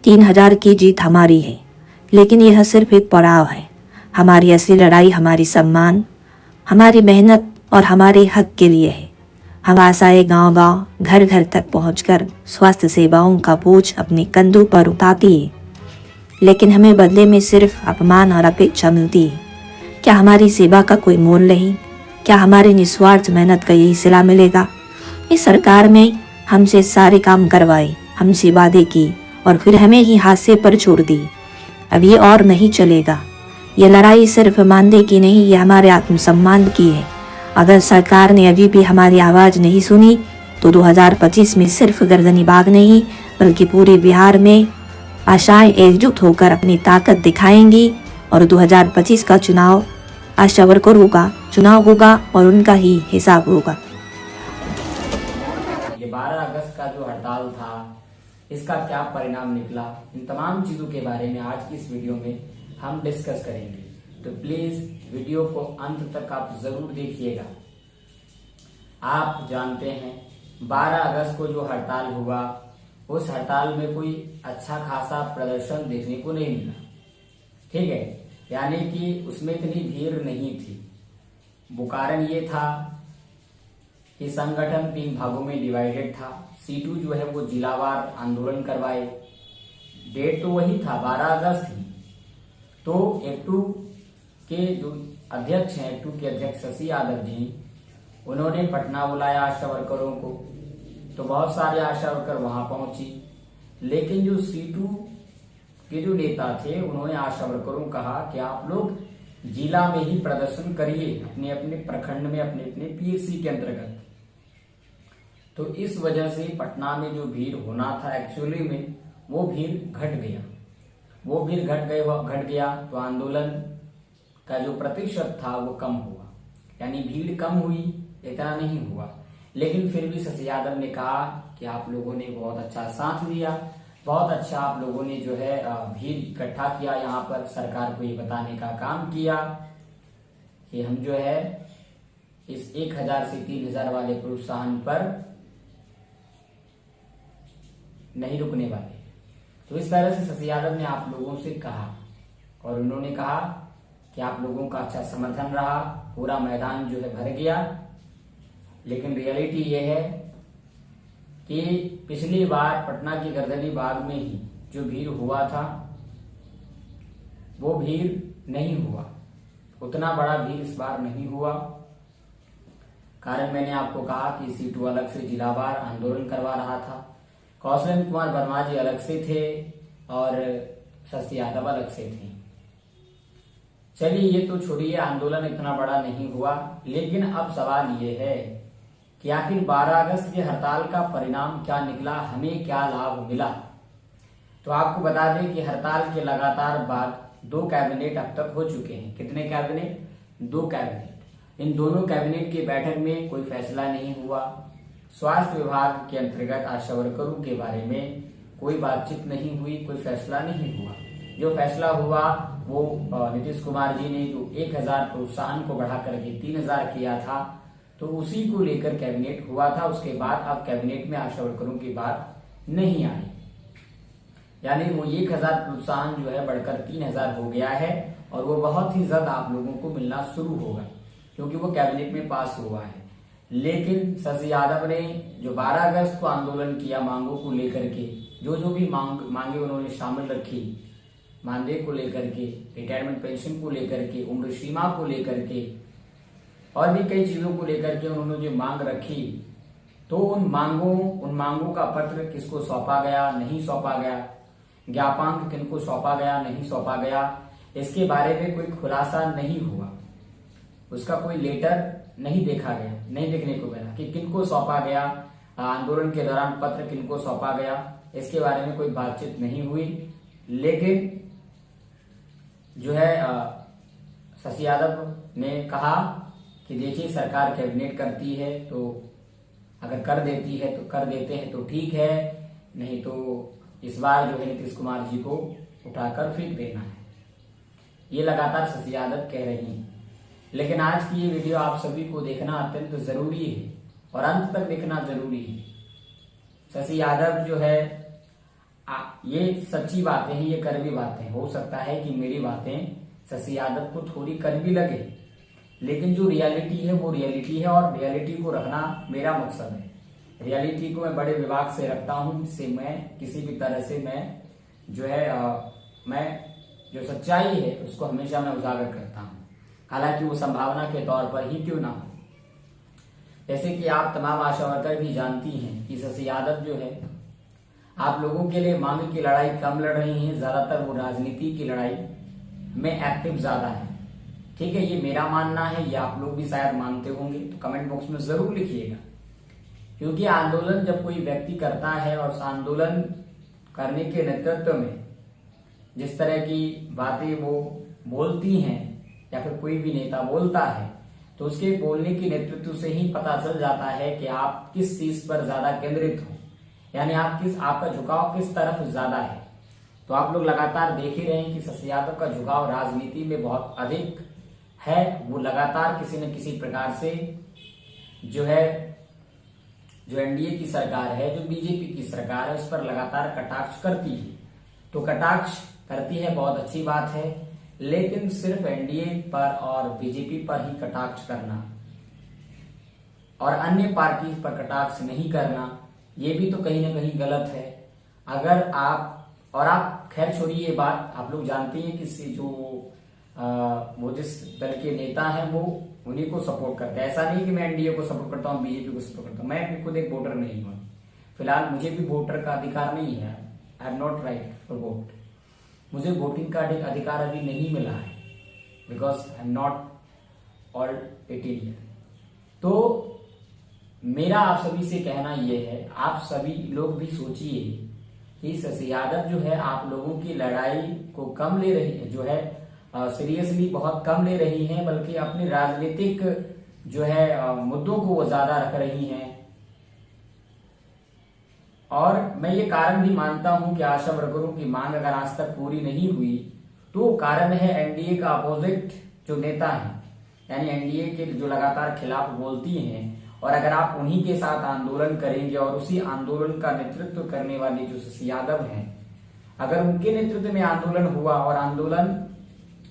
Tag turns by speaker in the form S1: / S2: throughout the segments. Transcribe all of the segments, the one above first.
S1: 3000 की जीत हमारी है, लेकिन यह सिर्फ एक पड़ाव है। हमारी असली लड़ाई हमारी सम्मान, हमारी मेहनत और हमारे हक के लिए है। हम आशाएं गांव-गांव, घर-घर तक पहुंचकर स्वास्थ्य सेवाओं का बोझ अपने कंधों पर उठाती है, लेकिन हमें बदले में सिर्फ अपमान और अपेक्षा मिलती है। क्या हमारी सेवा का कोई मोल नहीं? क्या हमारी निस्वार्थ मेहनत का यही सिला मिलेगा? इस सरकार में हमसे सारे काम करवाए, हमसे वादे की और फिर हमें ही हादसे पर छोड़ दी। अब ये और नहीं चलेगा। ये लड़ाई सिर्फ मानदेय की नहीं, ये हमारे आत्मसम्मान की है। अगर सरकार ने अभी भी हमारी आवाज़ नहीं सुनी तो 2025 में सिर्फ गर्दनीबाग नहीं बल्कि पूरे बिहार में आशाएं एकजुट होकर अपनी ताकत दिखाएंगी और 2025 का चुनाव आशा वर्करों का चुनाव होगा और उनका ही हिसाब होगा।
S2: ये 12 अगस्त का जो हड़ताल था, इसका क्या परिणाम निकला, इन तमाम चीजों के बारे में आज की इस वीडियो में हम डिस्कस करेंगे। तो प्लीज वीडियो को अंत तक आप जरूर देखिएगा। आप जानते हैं 12 अगस्त को जो हड़ताल हुआ, उस हड़ताल में कोई अच्छा खासा प्रदर्शन देखने को नहीं मिला। ठीक है, यानी कि उसमें इतनी भीड़ नहीं थी। वो कारण ये था कि संगठन 3 भागों में डिवाइडेड था। सीटू जो है वो जिलावार आंदोलन करवाए। डेट तो वही था, 12 अगस्त ही। तो एक्टू के जो अध्यक्ष हैं, एक्टू के अध्यक्ष शशि यादव जी, उन्होंने पटना बुलाया आशा वर्करों को। तो बहुत सारे आशा वर्कर वहां पहुंची, लेकिन जो सीटू के जो नेता थे, उन्होंने आशा वर्करों को कहा कि आप लोग जिला में ही प्रदर्शन करिए, अपने अपने प्रखंड में, अपने अपने पीएससी के अंतर्गत। तो इस वजह से पटना में जो भीड़ होना था एक्चुअली में, वो भीड़ घट गया। वो भीड़ घट गया तो आंदोलन का जो प्रतिशत था वो कम हुआ। यानी भीड़ कम हुई, इतना नहीं हुआ। लेकिन फिर भी शशि यादव ने कहा कि आप लोगों ने बहुत अच्छा साथ दिया, बहुत अच्छा आप लोगों ने जो है भीड़ इकट्ठा किया, यहाँ पर सरकार को ये बताने का काम किया कि हम जो है इस 1000 से 3000 वाले प्रोत्साहन पर नहीं रुकने वाले। तो इस तरह से शशि यादव ने आप लोगों से कहा और उन्होंने कहा कि आप लोगों का अच्छा समर्थन रहा, पूरा मैदान जो है भर गया। लेकिन रियलिटी ये है कि पिछली बार पटना के गर्दनीबाग में ही जो भीड़ हुआ था, वो भीड़ नहीं हुआ। उतना बड़ा भीड़ इस बार नहीं हुआ। कारण मैंने आपको कहा कि सीटू अलग से जिलावार आंदोलन करवा रहा था। कौशल कुमार वर्मा जी अलग से थे और शशि यादव अलग से थे। चलिए ये तो छोड़िए, आंदोलन इतना बड़ा नहीं हुआ। लेकिन अब सवाल ये है कि आखिर 12 अगस्त की हड़ताल का परिणाम क्या निकला, हमें क्या लाभ मिला। तो आपको बता दें कि हड़ताल के लगातार बाद 2 कैबिनेट अब तक हो चुके हैं। कितने कैबिनेट? 2 कैबिनेट। इन दोनों कैबिनेट की बैठक में कोई फैसला नहीं हुआ। स्वास्थ्य विभाग के अंतर्गत आशा वर्करों के बारे में कोई बातचीत नहीं हुई, कोई फैसला नहीं हुआ। जो फैसला हुआ वो नीतीश कुमार जी ने जो 1000 प्रोत्साहन को बढ़ा करके 3000 किया था, तो उसी को लेकर कैबिनेट हुआ था। उसके बाद अब कैबिनेट में आशा वर्करों की बात नहीं आई। यानी वो 1000 प्रोत्साहन जो है बढ़कर 3000 हो गया है और वो बहुत ही जल्द आप लोगों को मिलना शुरू होगा, क्योंकि वो कैबिनेट में पास हुआ है। लेकिन शशि यादव ने जो 12 अगस्त को आंदोलन किया मांगों को लेकर के, जो भी मांगे उन्होंने शामिल रखी, मानदेय को लेकर के, रिटायरमेंट पेंशन को लेकर के, उम्र सीमा को लेकर के और भी कई चीजों को लेकर के उन्होंने जो मांग रखी, तो उन मांगों का पत्र किसको सौंपा गया, नहीं सौंपा गया, ज्ञापांक किनको सौंपा गया, नहीं सौंपा गया, इसके बारे में कोई खुलासा नहीं हुआ। उसका कोई लेटर नहीं देखा गया, नहीं देखने को मिला कि किनको सौंपा गया, आंदोलन के दौरान पत्र किनको सौंपा गया, इसके बारे में कोई बातचीत नहीं हुई। लेकिन जो है शशि यादव ने कहा कि देखिए सरकार कैबिनेट करती है, तो अगर कर देती है तो कर देते हैं तो ठीक है, नहीं तो इस बार जो है नीतीश कुमार जी को उठाकर फेंक देना है। ये लगातार शशि यादव कह रही हैं। लेकिन आज की ये वीडियो आप सभी को देखना अत्यंत जरूरी है और अंत तक देखना जरूरी है। शशि यादव जो है ये सच्ची बातें हैं, ये कड़वी बातें। हो सकता है कि मेरी बातें शशि यादव को थोड़ी कड़वी लगे, लेकिन जो रियलिटी है वो रियलिटी है, और रियलिटी को रखना मेरा मकसद है। रियलिटी को मैं बड़े विभाग से रखता हूं, जिससे मैं किसी भी तरह से मैं जो है मैं जो सच्चाई है उसको हमेशा मैं उजागर करता हूं, हालांकि वो संभावना के तौर पर ही क्यों ना हो। जैसे कि आप तमाम आशा वर्कर भी जानती हैं कि शशि यादव जो है आप लोगों के लिए मांग की लड़ाई कम लड़ रही हैं, ज्यादातर वो राजनीति की लड़ाई में एक्टिव ज्यादा है। ठीक है, ये मेरा मानना है, ये आप लोग भी शायद मानते होंगे, तो कमेंट बॉक्स में जरूर लिखिएगा। क्योंकि आंदोलन जब कोई व्यक्ति करता है और उस आंदोलन करने के नेतृत्व में जिस तरह की बातें वो बोलती हैं या फिर कोई भी नेता बोलता है, तो उसके बोलने की नेतृत्व से ही पता चल जाता है कि आप किस चीज पर ज्यादा केंद्रित हो, यानी आपका झुकाव किस तरफ ज्यादा है। तो आप लोग लगातार देख ही रहे हैं कि शशि यादव का झुकाव राजनीति में बहुत अधिक है। वो लगातार किसी न किसी प्रकार से जो एनडीए की सरकार है, जो बीजेपी की सरकार है, उस पर लगातार कटाक्ष करती है। तो कटाक्ष करती है, बहुत अच्छी बात है, लेकिन सिर्फ एनडीए पर और बीजेपी पर ही कटाक्ष करना और अन्य पार्टी पर कटाक्ष नहीं करना, ये भी तो कहीं ना कहीं गलत है। अगर आप खैर छोड़िए ये बात, आप लोग जानते हैं कि वो जिस दल के नेता हैं वो उन्हीं को सपोर्ट करते हैं। ऐसा नहीं कि मैं एनडीए को सपोर्ट करता हूँ, बीजेपी को सपोर्ट करता हूँ। मैं भी खुद एक वोटर नहीं हूँ, फिलहाल मुझे भी वोटर का अधिकार नहीं है। I have not right for vote. मुझे वोटिंग का अधिकार अभी नहीं मिला है, because I am not all 18 year. तो मेरा आप सभी से कहना यह है, आप सभी लोग भी सोचिए कि शशि यादव जो है आप लोगों की लड़ाई को कम ले रही है, जो है सीरियसली बहुत कम ले रही हैं, बल्कि अपनी राजनीतिक जो है मुद्दों को वो ज्यादा रख रही हैं। और मैं ये कारण भी मानता हूं कि आशा वर्करों की मांग अगर आज तक पूरी नहीं हुई तो कारण है एनडीए का अपोजिट जो नेता है, यानी एनडीए के जो लगातार खिलाफ बोलती हैं। और अगर आप उन्हीं के साथ आंदोलन करेंगे और उसी आंदोलन का नेतृत्व करने वाले जो शशि यादव हैं, अगर उनके नेतृत्व में आंदोलन हुआ और आंदोलन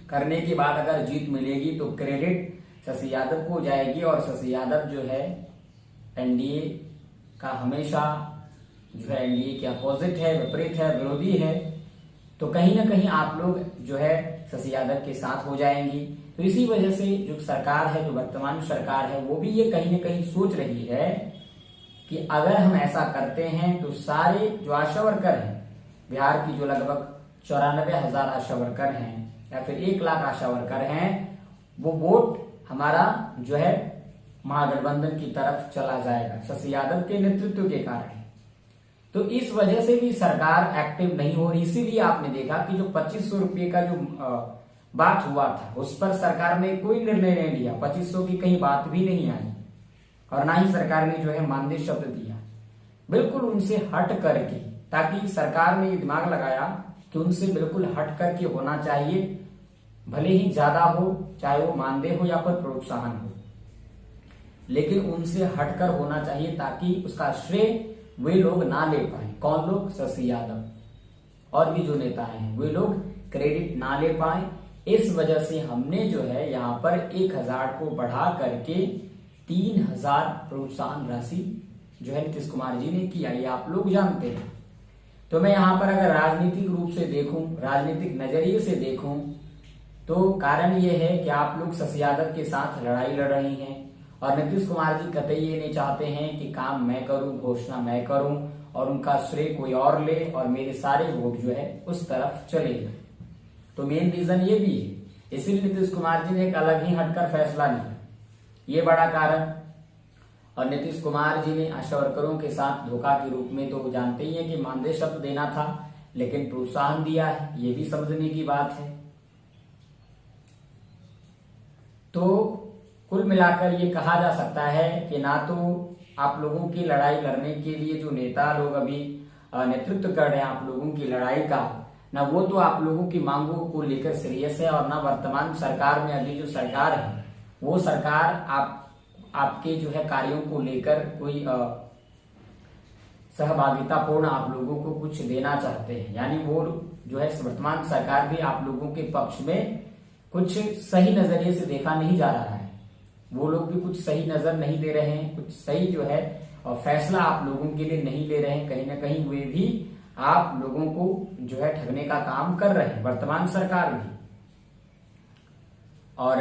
S2: करने के बाद अगर जीत मिलेगी तो क्रेडिट शशि यादव को जाएगी, और शशि यादव जो है एनडीए का हमेशा जो है एनडीए के अपोजिट है, विपरीत है, विरोधी है। तो कहीं ना कहीं आप लोग जो है शशि यादव के साथ हो जाएंगी। तो इसी वजह से जो सरकार है, जो वर्तमान सरकार है, वो भी ये कहीं ना कहीं सोच रही है कि अगर हम ऐसा करते हैं तो सारे जो आशा वर्कर हैं, बिहार की जो लगभग 94,000 आशा वर्कर हैं या फिर 1 लाख आशा वर्कर हैं, वो वोट हमारा जो है महागठबंधन की तरफ चला जाएगा शशि यादव के नेतृत्व के कारण। तो इस वजह से भी सरकार एक्टिव नहीं हो रही। इसीलिए आपने देखा कि जो 2500 रुपये का जो बात हुआ था उस पर सरकार ने कोई निर्णय नहीं लिया, 2500 की कहीं बात भी नहीं आई, और ना ही सरकार ने जो है मानदेय शब्द दिया, बिल्कुल उनसे हट करके, ताकि सरकार ने दिमाग लगाया कि उनसे बिल्कुल हट करके होना चाहिए, भले ही ज्यादा हो, चाहे वो मानदेय हो या फिर प्रोत्साहन हो, लेकिन उनसे हटकर होना चाहिए ताकि उसका श्रेय वे लोग ना ले पाए। कौन लोग? शशि यादव और भी जो नेता हैं वे लोग क्रेडिट ना ले पाए। इस वजह से हमने जो है यहाँ पर 1000 को बढ़ा करके 3000 प्रोत्साहन राशि जो है नीतीश कुमार जी ने किया, ये आप लोग जानते हैं। तो मैं यहाँ पर अगर राजनीतिक रूप से देखूं, राजनीतिक नजरिए से देखूं, तो कारण ये है कि आप लोग शशि यादव के साथ लड़ाई लड़ रही हैं और नीतीश कुमार जी कतई ये नहीं चाहते हैं कि काम मैं करूं, घोषणा मैं करूं और उनका श्रेय कोई और ले और मेरे सारे वोट जो है उस तरफ चले जाए। तो मेन रीजन ये भी है, इसीलिए नीतीश कुमार जी ने एक अलग ही हटकर फैसला लिया, ये बड़ा कारण। और नीतीश कुमार जी ने आशा वर्करों के साथ धोखा के रूप में तो जानते ही है कि मानदेय शब्द देना था, लेकिन प्रोत्साहन दिया है, ये भी समझने की बात है। तो कुल मिलाकर ये कहा जा सकता है कि ना तो आप लोगों की लड़ाई लड़ने के लिए जो नेता लोग अभी नेतृत्व कर रहे हैं आप लोगों की लड़ाई का, ना वो तो आप लोगों की मांगों को लेकर सीरियस है, और ना वर्तमान सरकार में अभी जो सरकार है वो सरकार आपके जो है कार्यों को लेकर कोई सहभागितापूर्ण आप लोगों को कुछ देना चाहते हैं, यानी वो जो है वर्तमान सरकार भी आप लोगों के पक्ष में कुछ सही नजरिए से देखा नहीं जा रहा है। वो लोग भी कुछ सही नजर नहीं दे रहे हैं, कुछ सही जो है और फैसला आप लोगों के लिए नहीं ले रहे हैं। कहीं ना कहीं वे भी आप लोगों को जो है ठगने का काम कर रहे हैं, वर्तमान सरकार भी। और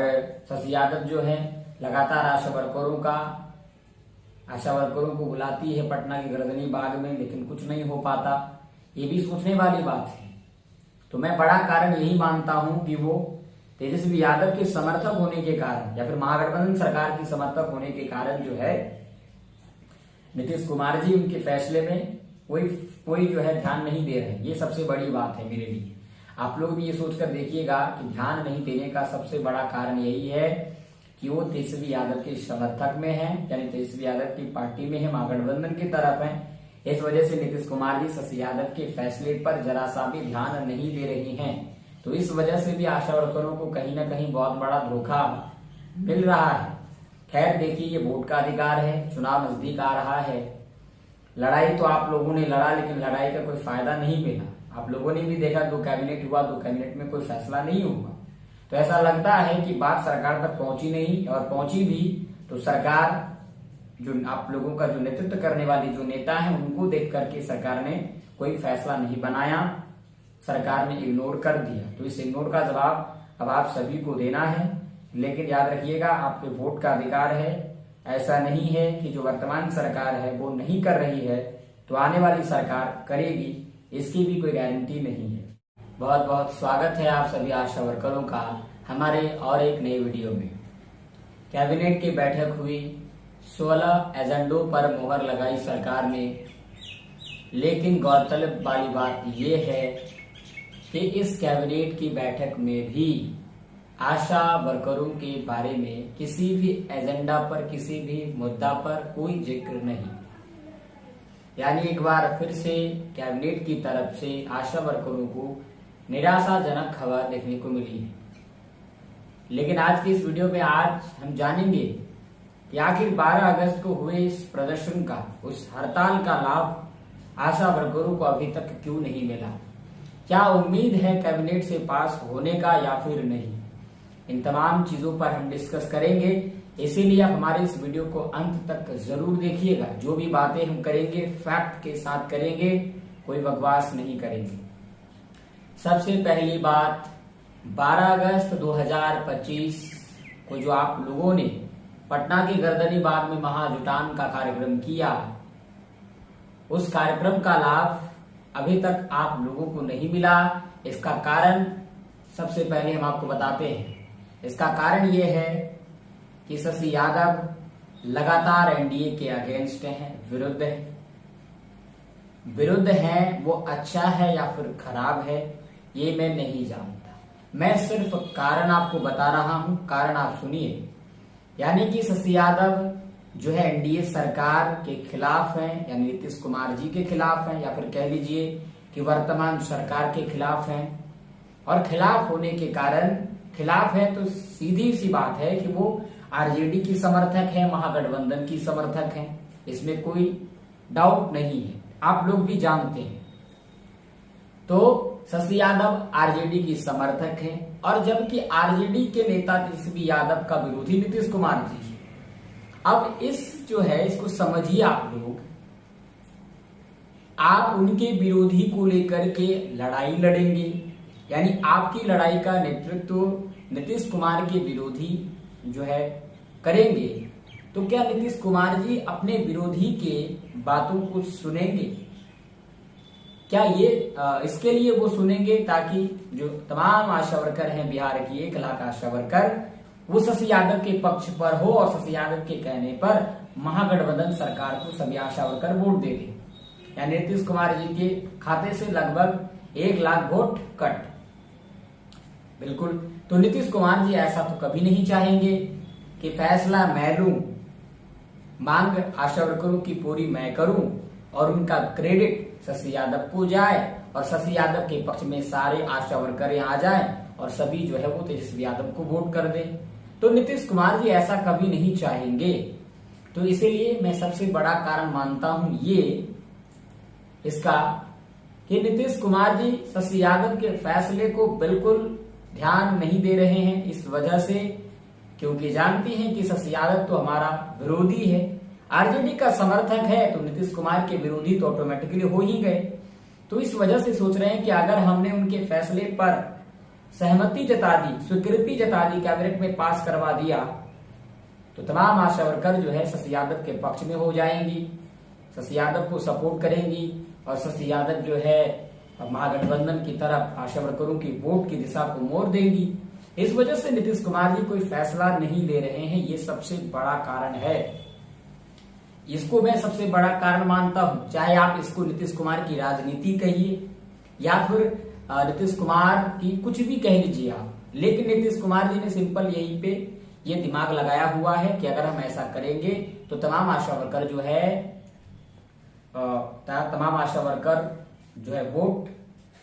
S2: शशि यादव जो है लगातार आशा वर्करों को बुलाती है पटना के गर्दनी बाग में, लेकिन कुछ नहीं हो पाता। ये भी सोचने वाली बात है। तो मैं बड़ा कारण यही मानता हूं कि वो तेजस्वी यादव के समर्थक होने के कारण या फिर महागठबंधन सरकार की समर्थक होने के कारण जो है नीतीश कुमार जी उनके फैसले में कोई जो है ध्यान नहीं दे रहे। ये सबसे बड़ी बात है मेरे लिए। आप लोग भी ये सोचकर देखिएगा कि ध्यान नहीं देने का सबसे बड़ा कारण यही है कि वो तेजस्वी यादव के समर्थक में है, यानी तेजस्वी यादव की पार्टी में है, महागठबंधन की तरफ है। इस वजह से नीतीश कुमार जी शशि यादव के फैसले पर जरा सा भी ध्यान नहीं दे रही हैं। तो इस वजह से भी आशा वर्करों को कहीं ना कहीं बहुत बड़ा धोखा मिल रहा है। खैर देखिए, ये वोट का अधिकार है, चुनाव नजदीक आ रहा है। लड़ाई तो आप लोगों ने लड़ा, लेकिन लड़ाई का कोई फायदा नहीं मिला। आप लोगों ने भी देखा 2 कैबिनेट हुआ, 2 कैबिनेट में कोई फैसला नहीं हुआ। तो ऐसा लगता है कि बात सरकार तक पहुंची नहीं, और पहुंची भी तो सरकार जो आप लोगों का जो नेतृत्व करने वाले जो नेता हैं उनको देख करके सरकार ने कोई फैसला नहीं बनाया, सरकार ने इग्नोर कर दिया। तो इस इग्नोर का जवाब अब आप सभी को देना है। लेकिन याद रखिएगा, आपके वोट का अधिकार है। ऐसा नहीं है कि जो वर्तमान सरकार है वो नहीं कर रही है तो आने वाली सरकार करेगी, इसकी भी कोई गारंटी नहीं है। बहुत बहुत स्वागत है आप सभी आशा वर्करों का हमारे और एक नई वीडियो में। कैबिनेट की बैठक हुई, 16 एजेंडों पर मोहर लगाई सरकार ने, लेकिन गौरतलब वाली बात यह है कि इस कैबिनेट की बैठक में भी आशा वर्करों के बारे में किसी भी एजेंडा पर, किसी भी मुद्दा पर कोई जिक्र नहीं। यानी एक बार फिर से कैबिनेट की तरफ से आशा वर्करों को निराशाजनक खबर देखने को मिली है। लेकिन आज की इस वीडियो में आज हम जानेंगे कि आखिर 12 अगस्त को हुए इस प्रदर्शन का, उस हड़ताल का लाभ आशा वर्करों को अभी तक क्यों नहीं मिला। क्या उम्मीद है कैबिनेट से पास होने का या फिर नहीं। इन तमाम चीजों पर हम डिस्कस करेंगे, इसीलिए आप हमारे इस वीडियो को अंत तक जरूर देखिएगा। जो भी बातें हम करेंगे फैक्ट के साथ करेंगे, कोई बकवास नहीं करेंगे। सबसे पहली बात, 12 अगस्त 2025 को जो आप लोगों ने पटना के गर्दनी बाग में महाजुटान का कार्यक्रम किया, उस कार्यक्रम का लाभ अभी तक आप लोगों को नहीं मिला। इसका कारण सबसे पहले हम आपको बताते हैं। इसका कारण ये है कि शशि यादव लगातार एनडीए के अगेंस्ट हैं, विरुद्ध हैं। वो अच्छा है या फिर खराब है ये मैं नहीं जानता, मैं सिर्फ कारण आपको बता रहा हूं। कारण आप सुनिए। यानी कि शशि यादव जो है एनडीए सरकार के खिलाफ हैं, यानी नीतीश कुमार जी के खिलाफ हैं, या फिर कह लीजिए कि वर्तमान सरकार के खिलाफ हैं। और खिलाफ होने के कारण, खिलाफ है तो सीधी सी बात है कि वो आरजेडी की समर्थक है, महागठबंधन की समर्थक है, इसमें कोई डाउट नहीं है, आप लोग भी जानते हैं। तो शशि यादव आरजेडी की समर्थक है, और जबकि आरजेडी के नेता तेजस्वी यादव का विरोधी नीतीश कुमार जी। अब इस जो है इसको समझिए आप लोग, आप उनके विरोधी को लेकर के लड़ाई लड़ेंगे, यानी आपकी लड़ाई का नेतृत्व नीतीश कुमार के विरोधी जो है करेंगे। तो क्या नीतीश कुमार जी अपने विरोधी के बातों को सुनेंगे? क्या ये इसके लिए वो सुनेंगे ताकि जो तमाम आशा वर्कर हैं बिहार की 1 लाख आशा वर्कर, वो शशि यादव के पक्ष पर हो और शशि यादव के कहने पर महागठबंधन सरकार को सभी आशा वर्कर वोट दे दें। यानी नीतीश कुमार जी के खाते से लगभग 1 लाख वोट कट। बिल्कुल, तो नीतीश कुमार जी ऐसा तो कभी नहीं चाहेंगे कि फैसला मैं लूं, मांग आशा वर्करों की पूरी मैं करूं और उनका क्रेडिट शशि यादव को जाए और शशि यादव के पक्ष में सारे आशा वर्कर आ जाएं और सभी जो है वो तेजस्वी यादव को वोट कर दें। तो नीतीश कुमार जी ऐसा कभी नहीं चाहेंगे। तो इसीलिए मैं सबसे बड़ा कारण मानता हूं ये इसका कि नीतीश कुमार जी शशि यादव के फैसले को बिल्कुल ध्यान नहीं दे रहे हैं, इस वजह से क्योंकि जानती हैं कि शशि यादव तो हमारा विरोधी है, आरजेडी का समर्थक है, तो नीतीश कुमार के विरोधी तो ऑटोमेटिकली हो ही गए। तो इस वजह से सोच रहे हैं कि अगर हमने उनके फैसले पर सहमति जता दी, स्वीकृति जता दी, कैबिनेट में पास करवा दिया, तो तमाम आशा वर्कर जो है शशि यादव के पक्ष में हो जाएंगी, शशि यादव को सपोर्ट करेंगी और शशि यादव जो है महागठबंधन की तरफ आशा वर्करों की वोट की दिशा को मोड़ देंगी। इस वजह से नीतीश कुमार जी कोई फैसला नहीं ले रहे हैं, ये सबसे बड़ा कारण है। इसको मैं सबसे बड़ा कारण मानता हूं, चाहे आप इसको नीतीश कुमार की राजनीति कहिए या फिर नीतीश कुमार की कुछ भी कह लीजिए आप, लेकिन नीतीश कुमार जी ने सिंपल यहीं पे ये दिमाग लगाया हुआ है कि अगर हम ऐसा करेंगे तो तमाम आशा वर्कर जो है वोट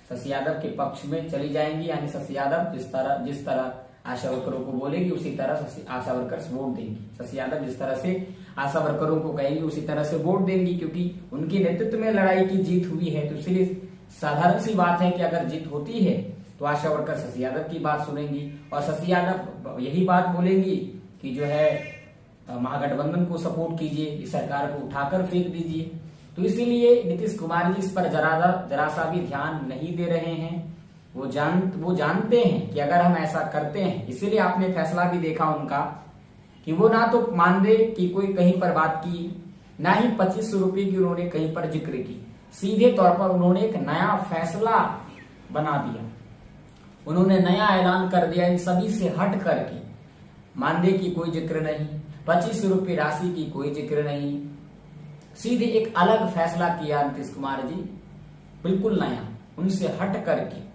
S2: शशि यादव के पक्ष में चली जाएंगी, यानी शशि यादव जिस तरह आशा वर्करों को बोलेगी उसी तरह आशा वर्कर्स वोट देंगी, शशि यादव जिस तरह से आशा वर्करों को कहेंगे उसी तरह से वोट देंगी, क्योंकि उनके नेतृत्व में लड़ाई की जीत हुई है। तो इसलिए साधारण सी बात है कि अगर जीत होती है तो आशा वर्कर शशि यादव की बात सुनेंगी और शशि यादव यही बात बोलेंगी कि जो है महागठबंधन को सपोर्ट कीजिए, इस सरकार को उठाकर फेंक दीजिए। तो इसीलिए नीतीश कुमार जी इस पर जरा सा भी ध्यान नहीं दे रहे हैं। वो जानते हैं कि अगर हम ऐसा करते हैं, इसीलिए आपने फैसला भी देखा उनका कि वो ना तो मानदेय की कोई कहीं पर बात की, ना ही 2500 रुपए की उन्होंने कहीं पर जिक्र की, सीधे तौर पर उन्होंने एक नया फैसला बना दिया, उन्होंने नया ऐलान कर दिया। इन सभी से हट करके मानदेय की कोई जिक्र नहीं, 2500 रुपए राशि की कोई जिक्र नहीं, सीधे एक अलग फैसला किया नीतीश कुमार जी, बिल्कुल नया, उनसे हट करके।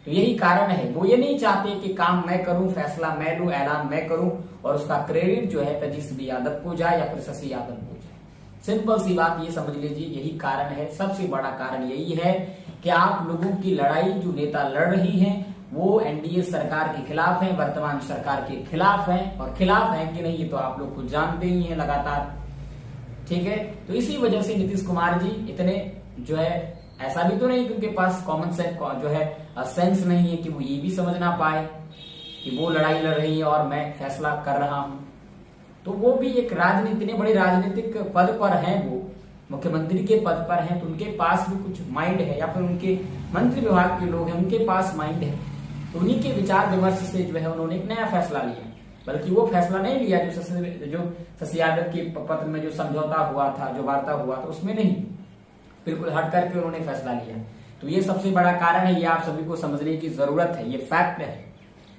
S2: तो यही कारण है, वो ये नहीं चाहते कि काम मैं करूं, फैसला मैं लूं, ऐलान मैं करूं और उसका क्रेडिट जो है तेजस्वी यादव को जाए या फिर शशि यादव को जाए। सिंपल सी बात ये समझ लीजिए, यही कारण है, सबसे बड़ा कारण यही है कि आप लोगों की लड़ाई जो नेता लड़ रही हैं वो एनडीए सरकार के खिलाफ है, वर्तमान सरकार के खिलाफ है, और खिलाफ है कि नहीं ये तो आप लोग खुद जानते ही हैं लगातार, ठीक है। तो इसी वजह से नीतीश कुमार जी इतने जो है, ऐसा भी तो नहीं कि उनके पास कॉमन सेंस जो है सेंस नहीं है कि वो ये भी समझ ना पाए कि वो लड़ाई लड़ रही है और मैं फैसला कर रहा हूं। तो वो भी एक इतने बड़े राजनीतिक पद पर हैं, वो मुख्यमंत्री के पद पर हैं, तो उनके पास भी कुछ माइंड है, या फिर उनके मंत्री विभाग के लोग हैं उनके पास माइंड है। तो उन्हीं के विचार विमर्श से जो है उन्होंने एक नया फैसला लिया, बल्कि वो फैसला नहीं लिया जो शशि यादव के पत्र में जो समझौता हुआ था, जो वार्ता हुआ था, उसमें नहीं, बिल्कुल हट करके उन्होंने फैसला लिया। तो ये सबसे बड़ा कारण है, ये आप सभी को समझने की जरूरत है, ये फैक्ट है।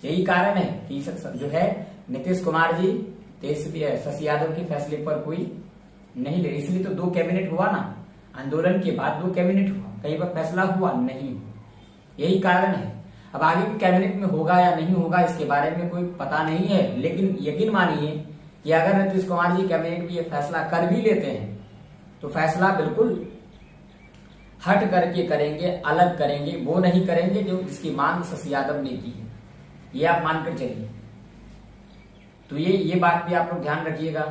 S2: यही कारण है कि जो है नीतीश कुमार जी शशि यादव के फैसले पर कोई नहीं ले, इसलिए तो 2 कैबिनेट हुआ ना, आंदोलन के बाद 2 कैबिनेट हुआ, कहीं पर फैसला हुआ नहीं, यही कारण है। अब आगे के कैबिनेट में होगा या नहीं होगा इसके बारे में कोई पता नहीं है, लेकिन यकीन मानिए कि अगर नीतीश कुमार जी कैबिनेट में ये फैसला कर भी लेते हैं तो फैसला बिल्कुल हट करके करेंगे, अलग करेंगे, वो नहीं करेंगे जो इसकी मांग शशि यादव ने की है, ये आप मानकर चलिए। तो ये बात भी आप लोग ध्यान रखिएगा।